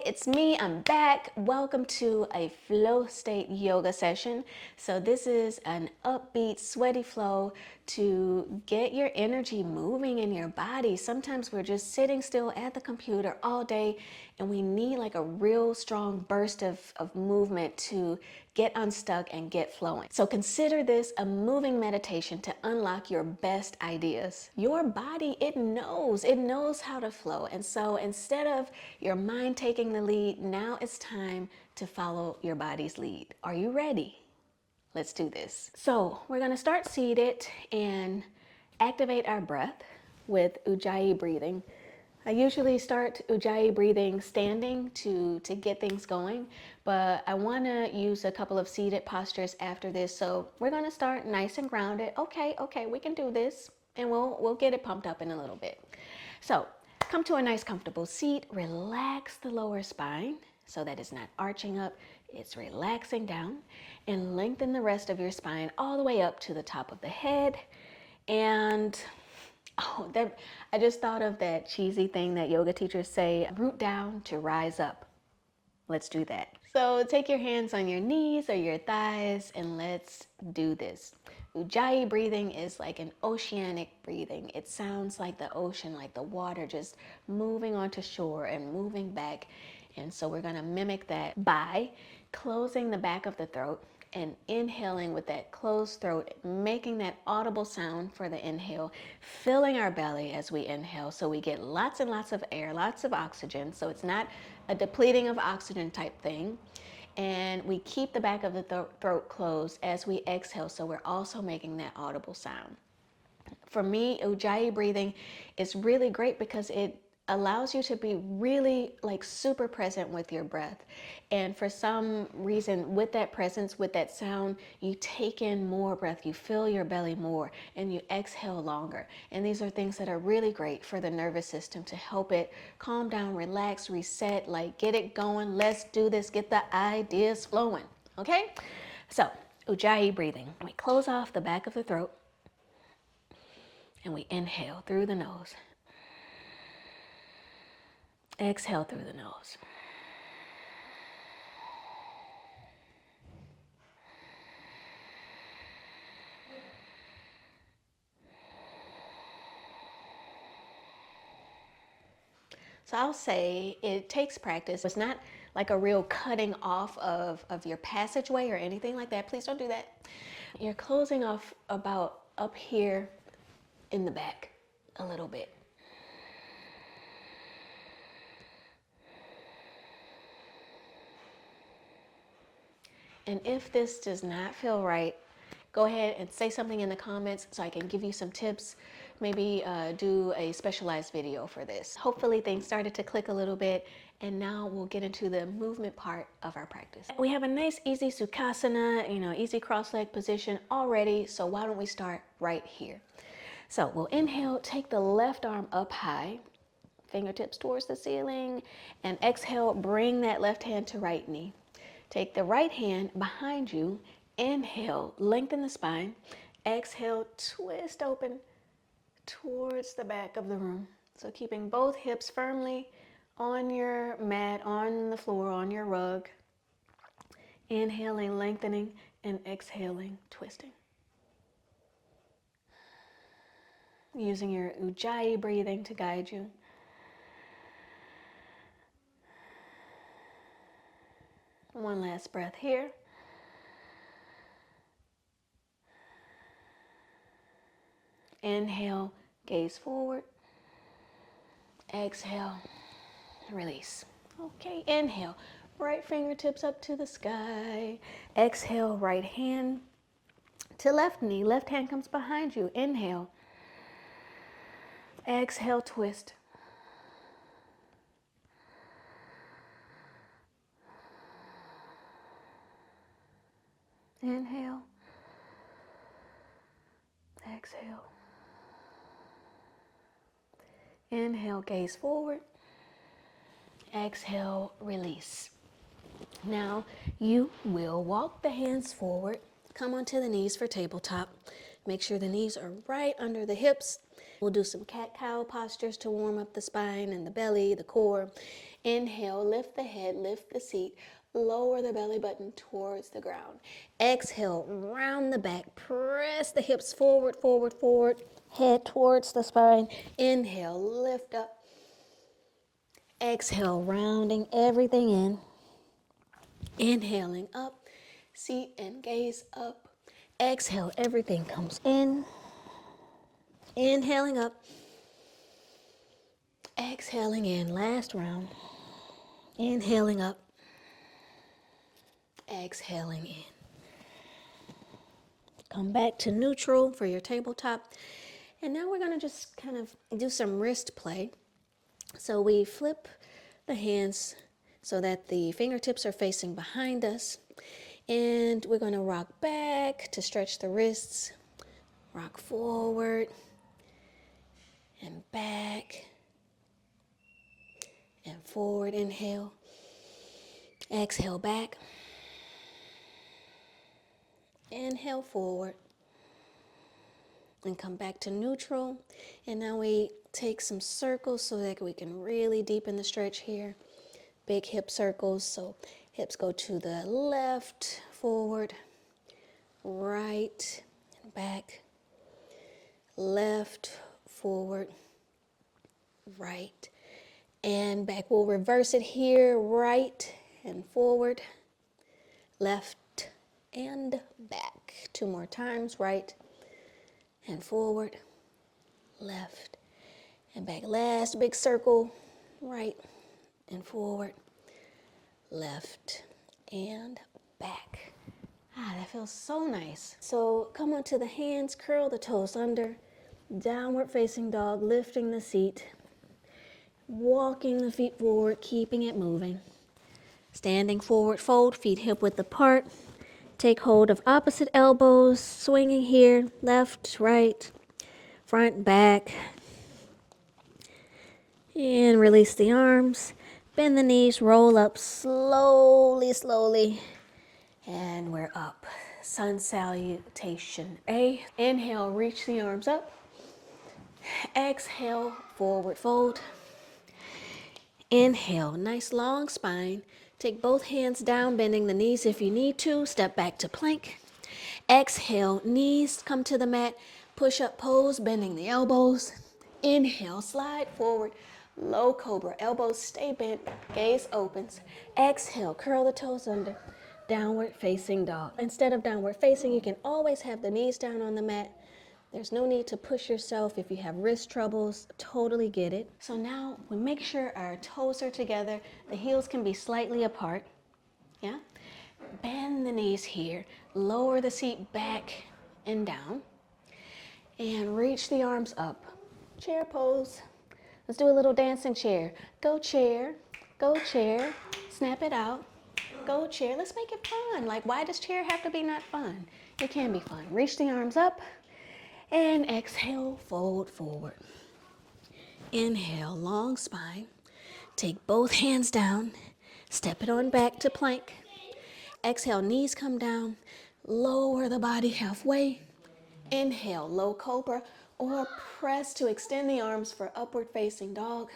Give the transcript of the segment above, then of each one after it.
it's me. I'm back. Welcome to a flow state yoga session. So this is an upbeat, sweaty flow to get your energy moving in your body. Sometimes we're just sitting still at the computer all day and we need like a real strong burst of movement to get unstuck and get flowing. So consider this a moving meditation to unlock your best ideas. Your body, it knows how to flow. And so instead of your mind taking the lead, now it's time to follow your body's lead. Are you ready? Let's do this. So we're gonna start seated and activate our breath with Ujjayi breathing. I usually start Ujjayi breathing standing to get things going, but I wanna use a couple of seated postures after this. So we're gonna start nice and grounded. Okay, we can do this and we'll get it pumped up in a little bit. So come to a nice comfortable seat, relax the lower spine so that it's not arching up, it's relaxing down, and lengthen the rest of your spine all the way up to the top of the head. And I just thought of that cheesy thing that yoga teachers say, root down to rise up. Let's do that. So take your hands on your knees or your thighs and let's do this. Ujjayi breathing is like an oceanic breathing. It sounds like the ocean, like the water just moving onto shore and moving back. And so we're gonna mimic that by closing the back of the throat and inhaling with that closed throat, making that audible sound for the inhale, filling our belly as we inhale so we get lots and lots of air, lots of oxygen. So it's not a depleting of oxygen type thing. And we keep the back of the throat closed as we exhale, so we're also making that audible sound. For me, Ujjayi breathing is really great because it allows you to be really like super present with your breath. And for some reason, with that presence, with that sound, you take in more breath, you fill your belly more, and you exhale longer. And these are things that are really great for the nervous system to help it calm down, relax, reset, like get it going. Let's do this, get the ideas flowing. Okay? So, Ujjayi breathing. We close off the back of the throat and we inhale through the nose. Exhale through the nose. So I'll say it takes practice. It's not like a real cutting off of your passageway or anything like that. Please don't do that. You're closing off about up here in the back a little bit. And if this does not feel right, go ahead and say something in the comments so I can give you some tips. Maybe do a specialized video for this. Hopefully things started to click a little bit, and now we'll get into the movement part of our practice. We have a nice easy Sukhasana, easy cross-leg position already, so why don't we start right here. So we'll inhale, take the left arm up high, fingertips towards the ceiling, and exhale, bring that left hand to right knee. Take the right hand behind you, inhale, lengthen the spine, exhale, twist open towards the back of the room. So keeping both hips firmly on your mat, on the floor, on your rug. Inhaling, lengthening, and exhaling, twisting. Using your Ujjayi breathing to guide you. One last breath here. Inhale, gaze forward. Exhale, release. Okay, inhale, right fingertips up to the sky. Exhale, right hand to left knee. Left hand comes behind you. Inhale. Exhale, twist. Inhale. Exhale. Inhale, gaze forward. Exhale, release. Now you will walk the hands forward. Come onto the knees for tabletop. Make sure the knees are right under the hips. We'll do some cat-cow postures to warm up the spine and the belly, the core. Inhale, lift the head, lift the seat, lower the belly button towards the ground. Exhale, round the back, press the hips forward, forward, forward, head towards the spine. Inhale, lift up. Exhale, rounding everything in. Inhaling up, seat and gaze up. Exhale, everything comes in. Inhaling up. Exhaling in, last round. Inhaling up. Exhaling in. Come back to neutral for your tabletop. And now we're going to just kind of do some wrist play. So we flip the hands so that the fingertips are facing behind us. And we're going to rock back to stretch the wrists. Rock forward and back and forward. Inhale. Exhale back. Inhale forward. And come back to neutral. And now we take some circles so that we can really deepen the stretch here. Big hip circles. So hips go to the left, forward, right, and back. Left, forward, right, and back. We'll reverse it here. Right and forward. Left and back. 2 more times. Right and forward, left and back. Last big circle, right and forward, left and back. That feels so nice. So come onto the hands, curl the toes under, downward facing dog, lifting the seat, walking the feet forward, keeping it moving. Standing forward fold, feet hip width apart. Take hold of opposite elbows, swinging here, left, right, front, back. And release the arms. Bend the knees, roll up slowly, slowly. And we're up. Sun salutation A. Inhale, reach the arms up. Exhale, forward fold. Inhale, nice long spine. Take both hands down, bending the knees if you need to. Step back to plank. Exhale, knees come to the mat. Push up pose, bending the elbows. Inhale, slide forward. Low cobra, elbows stay bent, gaze opens. Exhale, curl the toes under. Downward facing dog. Instead of downward facing, you can always have the knees down on the mat. There's no need to push yourself if you have wrist troubles. Totally get it. So now we make sure our toes are together. The heels can be slightly apart. Yeah? Bend the knees here. Lower the seat back and down. And reach the arms up. Chair pose. Let's do a little dancing chair. Go chair. Go chair. Snap it out. Go chair. Let's make it fun. Like, why does chair have to be not fun? It can be fun. Reach the arms up. And exhale, fold forward. Inhale, long spine. Take both hands down. Step it on back to plank. Exhale, knees come down. Lower the body halfway. Inhale, low cobra, or press to extend the arms for upward facing dog.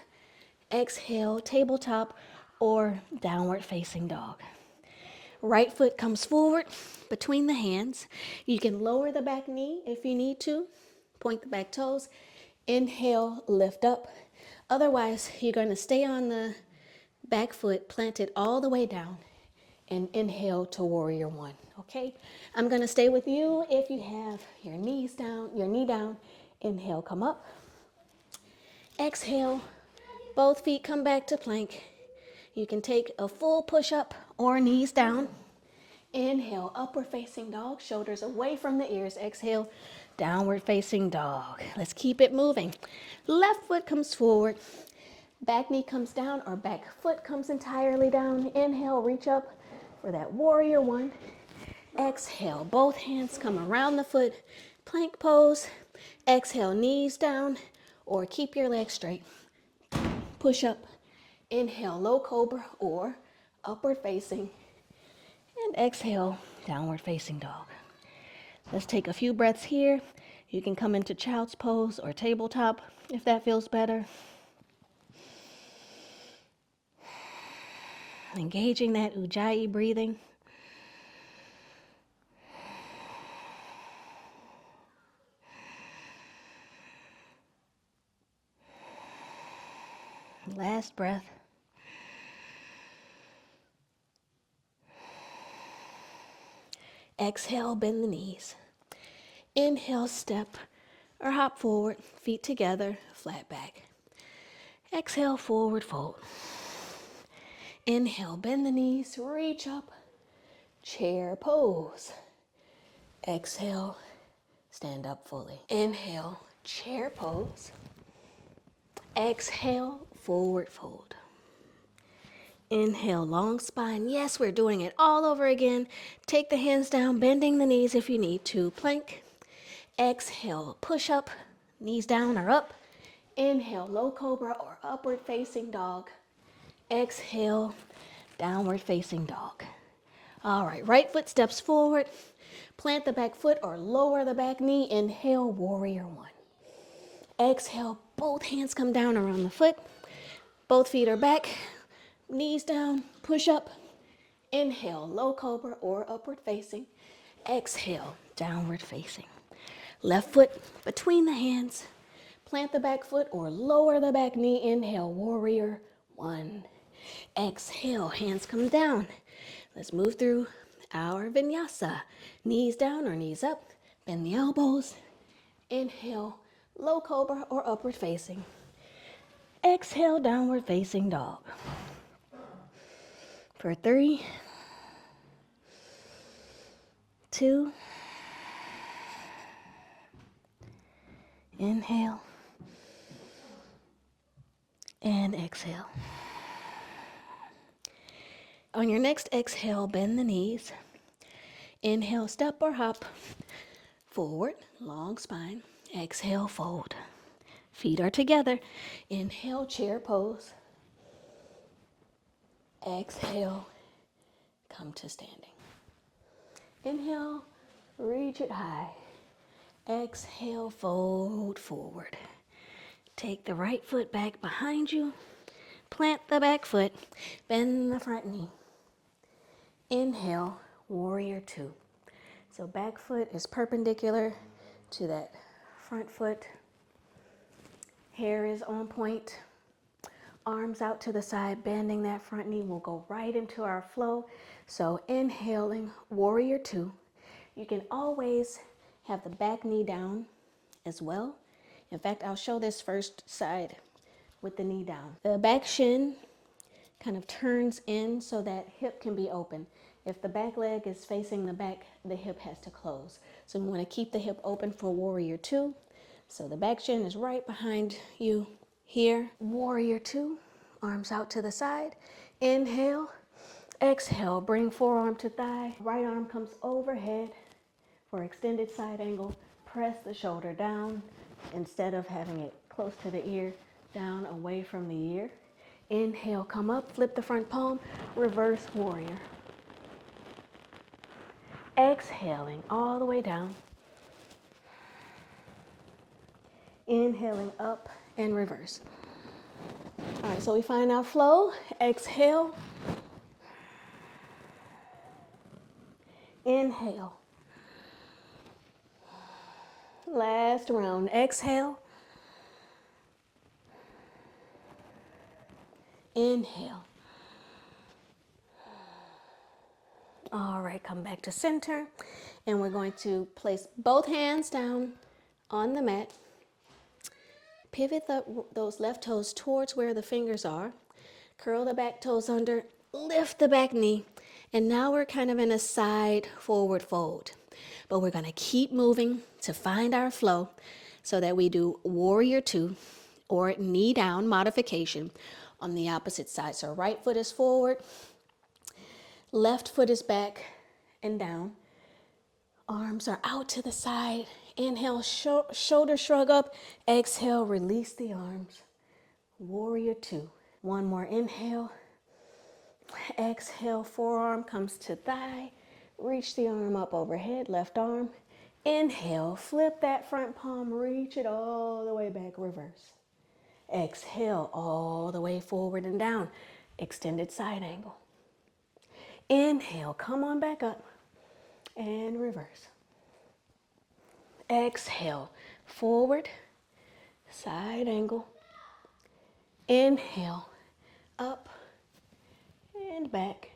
Exhale, tabletop or downward facing dog. Right foot comes forward between the hands. You can lower the back knee if you need to. Point the back toes. Inhale, lift up. Otherwise, you're going to stay on the back foot planted all the way down and inhale to warrior one. Okay? I'm going to stay with you if you have your knees down, your knee down. Inhale, come up. Exhale, both feet come back to plank. You can take a full push-up or knees down. Inhale, upward facing dog, shoulders away from the ears. Exhale, downward facing dog. Let's keep it moving. Left foot comes forward. Back knee comes down or back foot comes entirely down. Inhale, reach up for that warrior one. Exhale, both hands come around the foot. Plank pose. Exhale, knees down or keep your legs straight. Push up. Inhale, low cobra or upward facing. And exhale, downward facing dog. Let's take a few breaths here. You can come into child's pose or tabletop if that feels better. Engaging that Ujjayi breathing. Last breath. Exhale, bend the knees. Inhale, step or hop forward, feet together, flat back. Exhale, forward fold. Inhale, bend the knees, reach up, chair pose. Exhale, stand up fully. Inhale, chair pose. Exhale, forward fold. Inhale, long spine. Yes, we're doing it all over again. Take the hands down, bending the knees if you need to. Plank. Exhale, push up, knees down or up. Inhale, low cobra or upward facing dog. Exhale, downward facing dog. All right, right foot steps forward. Plant the back foot or lower the back knee. Inhale, warrior one. Exhale, both hands come down around the foot. Both feet are back, knees down, push up. Inhale, low cobra or upward facing. Exhale, downward facing. Left foot between the hands. Plant the back foot or lower the back knee. Inhale, warrior one. Exhale, hands come down. Let's move through our vinyasa. Knees down or knees up. Bend the elbows. Inhale, low cobra or upward facing. Exhale, downward facing dog. For 3, 2, inhale, and exhale. On your next exhale, bend the knees. Inhale, step or hop forward, long spine. Exhale, fold. Feet are together. Inhale, chair pose. Exhale, come to standing. Inhale, reach it high. Exhale, fold forward. Take the right foot back behind you. Plant the back foot. Bend the front knee. Inhale, warrior two. So back foot is perpendicular to that front foot. Hair is on point. Arms out to the side, bending that front knee. We'll go right into our flow. So inhaling, warrior two. You can always have the back knee down as well. In fact, I'll show this first side with the knee down. The back shin kind of turns in so that hip can be open. If the back leg is facing the back, the hip has to close. So we want to keep the hip open for warrior two. So the back shin is right behind you here. Warrior two, arms out to the side. Inhale, exhale, bring forearm to thigh. Right arm comes overhead for extended side angle. Press the shoulder down instead of having it close to the ear, down away from the ear. Inhale, come up, flip the front palm, reverse warrior. Exhaling all the way down. Inhaling up and reverse. All right, so we find our flow. Exhale. Inhale. Last round. Exhale. Inhale. All right, come back to center. And we're going to place both hands down on the mat. Pivot those left toes towards where the fingers are. Curl the back toes under, lift the back knee. And now we're kind of in a side forward fold. But we're going to keep moving to find our flow so that we do warrior two or knee down modification on the opposite side. So right foot is forward, left foot is back and down. Arms are out to the side. Inhale, shoulder shrug up. Exhale, release the arms. Warrior two. One more inhale. Exhale, forearm comes to thigh. Reach the arm up overhead, left arm. Inhale, flip that front palm, reach it all the way back, reverse. Exhale, all the way forward and down, extended side angle. Inhale, come on back up and reverse. Exhale, forward, side angle. Inhale, up and back.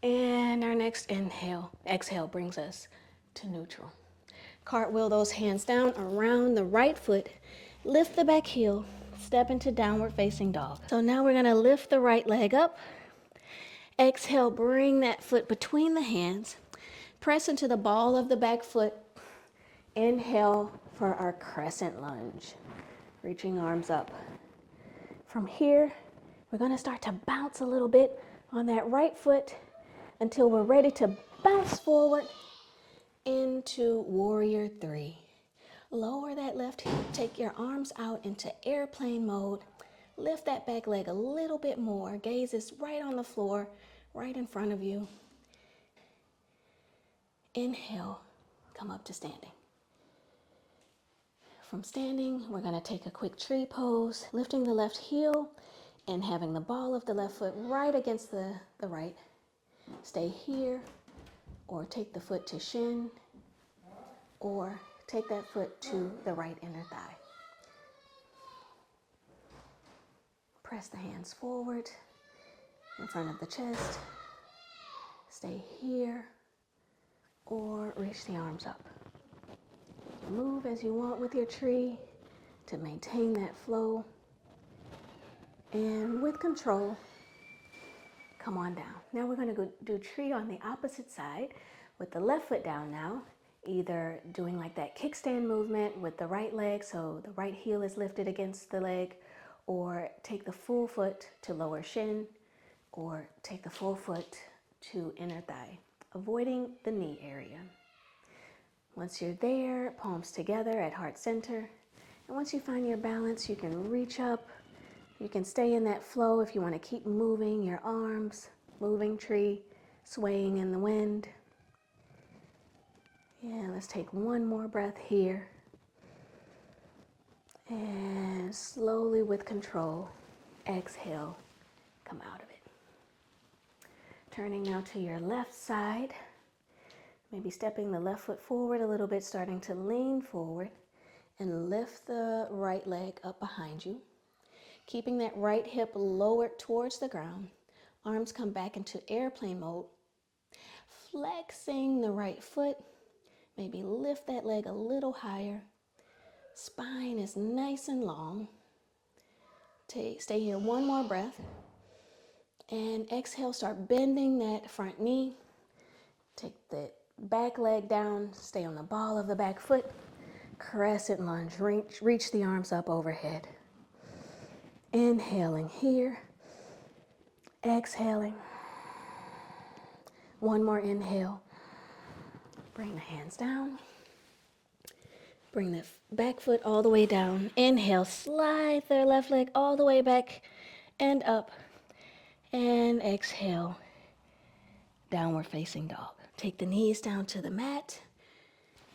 And our next exhale brings us to neutral. Cartwheel those hands down around the right foot. Lift the back heel, step into downward facing dog. So now we're gonna lift the right leg up. Exhale, bring that foot between the hands. Press into the ball of the back foot. Inhale for our crescent lunge. Reaching arms up. From here, we're gonna start to bounce a little bit on that right foot until we're ready to bounce forward into warrior three. Lower that left hip, take your arms out into airplane mode. Lift that back leg a little bit more. Gaze is right on the floor, right in front of you. Inhale, come up to standing. From standing, we're gonna take a quick tree pose, lifting the left heel and having the ball of the left foot right against the right. Stay here, or take the foot to shin, or take that foot to the right inner thigh. Press the hands forward in front of the chest. Stay here, or reach the arms up. Move as you want with your tree to maintain that flow. And with control, come on down. Now we're going to go do tree on the opposite side with the left foot down now, either doing like that kickstand movement with the right leg, so the right heel is lifted against the leg, or take the full foot to lower shin, or take the full foot to inner thigh, avoiding the knee area. Once you're there, palms together at heart center. And once you find your balance, you can reach up. You can stay in that flow if you want to keep moving your arms, moving tree, swaying in the wind. Yeah, let's take one more breath here. And slowly with control, exhale, come out of it. Turning now to your left side. Maybe stepping the left foot forward a little bit, starting to lean forward and lift the right leg up behind you. Keeping that right hip lowered towards the ground. Arms come back into airplane mode. Flexing the right foot. Maybe lift that leg a little higher. Spine is nice and long. Stay here one more breath. And exhale, start bending that front knee. Take the back leg down, stay on the ball of the back foot. Crescent lunge, reach the arms up overhead. Inhaling here, exhaling. One more inhale. Bring the hands down. Bring the back foot all the way down. Inhale, slide the left leg all the way back and up. And exhale, downward facing dog. Take the knees down to the mat.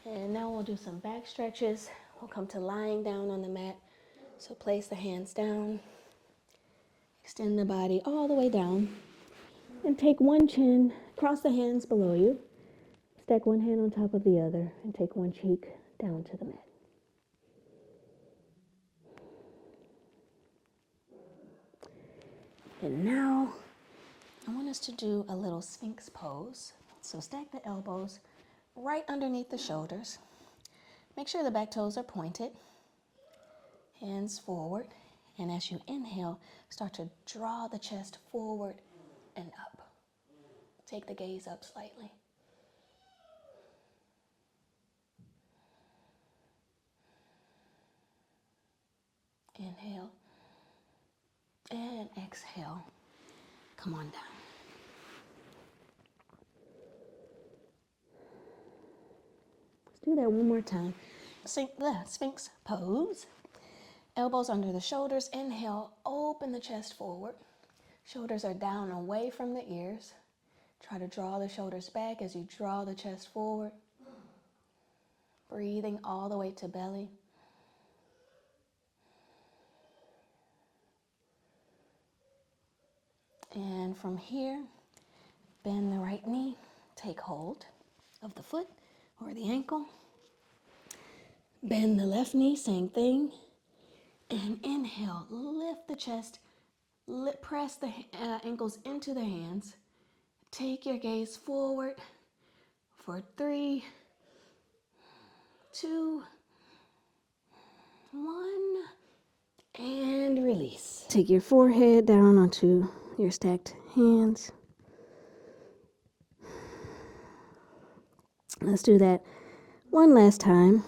And now we'll do some back stretches. We'll come to lying down on the mat. So place the hands down. Extend the body all the way down. And take one chin, cross the hands below you. Stack one hand on top of the other and take one cheek down to the mat. And now I want us to do a little Sphinx pose. So stack the elbows right underneath the shoulders. Make sure the back toes are pointed. Hands forward. And as you inhale, start to draw the chest forward and up. Take the gaze up slightly. Inhale and exhale. Come on down. Let's do that one more time. Sphinx pose. Elbows under the shoulders. Inhale, open the chest forward. Shoulders are down away from the ears. Try to draw the shoulders back as you draw the chest forward. breathing all the way to belly. And from here, bend the right knee, take hold of the foot or the ankle. Bend the left knee, same thing. And inhale, lift the chest, press the ankles into the hands. Take your gaze forward for 3, 2, 1, and release. Take your forehead down onto your stacked hands. Let's do that one last time.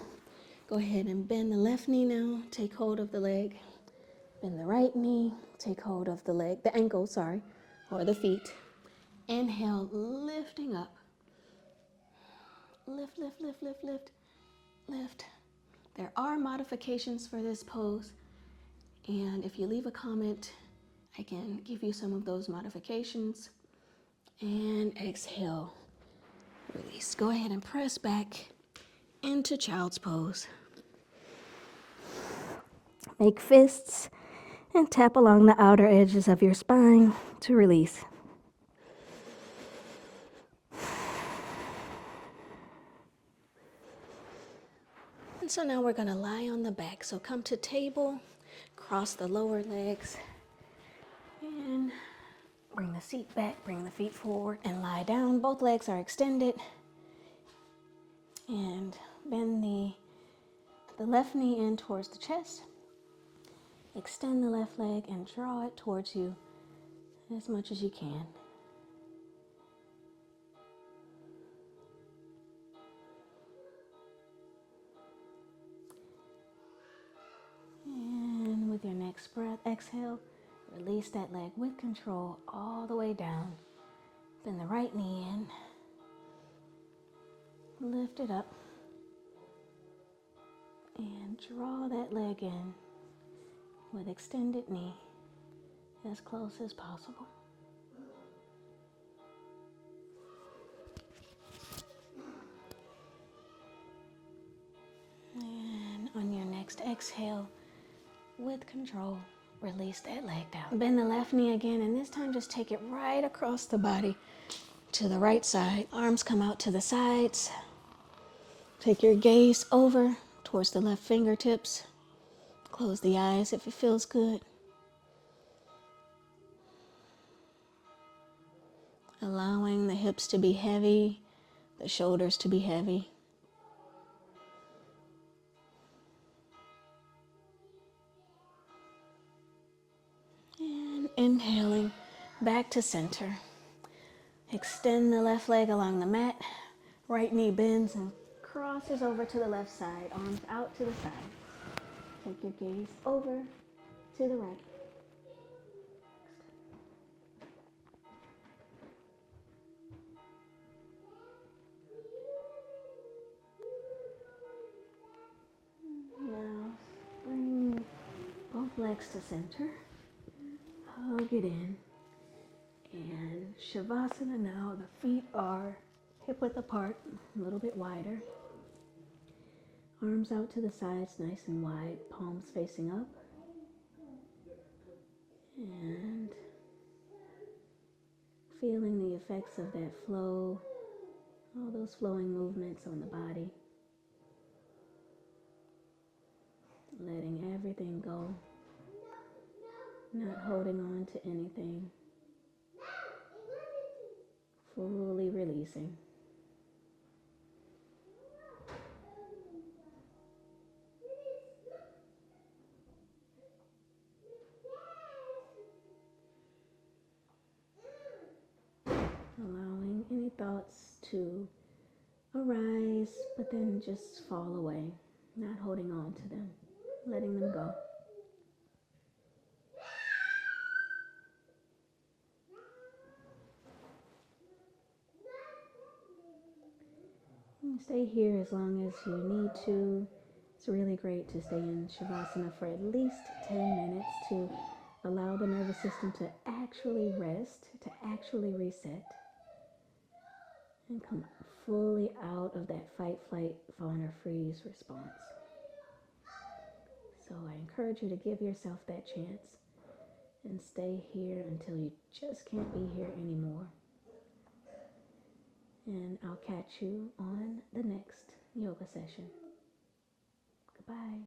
Go ahead and bend the left knee now. Take hold of the leg. Bend the right knee. Take hold of the leg, the ankle, sorry, or the feet. Inhale, lifting up. Lift, lift, lift, lift, lift, lift. There are modifications for this pose, and if you leave a comment, I can give you some of those modifications. And exhale, release. Go ahead and press back into child's pose. Make fists and tap along the outer edges of your spine to release. And so now we're going to lie on the back. So come to table, cross the lower legs, and bring the seat back, bring the feet forward, and lie down. Both legs are extended. And bend the left knee in towards the chest. Extend the left leg and draw it towards you as much as you can. And with your next breath, exhale, release that leg with control all the way down. Bend the right knee in. Lift it up. And draw that leg in with extended knee as close as possible. And on your next exhale, with control, release that leg down. Bend the left knee again, and this time just take it right across the body to the right side. Arms come out to the sides. Take your gaze over towards the left fingertips. Close the eyes if it feels good. Allowing the hips to be heavy, the shoulders to be heavy. And inhaling back to center. Extend the left leg along the mat. Right knee bends and crosses over to the left side. Arms out to the side. Take your gaze over to the right. Now bring both legs to center. Hug it in. And Shavasana now. The feet are hip width apart, a little bit wider. Arms out to the sides, nice and wide, palms facing up. And feeling the effects of that flow, all those flowing movements on the body. Letting everything go, not holding on to anything. Fully releasing. Allowing any thoughts to arise, but then just fall away, not holding on to them, letting them go. Stay here as long as you need to. It's really great to stay in Shavasana for at least 10 minutes to allow the nervous system to actually rest, to actually reset. and come fully out of that fight, flight, fawn, or freeze response. So I encourage you to give yourself that chance and stay here until you just can't be here anymore. And I'll catch you on the next yoga session. Goodbye.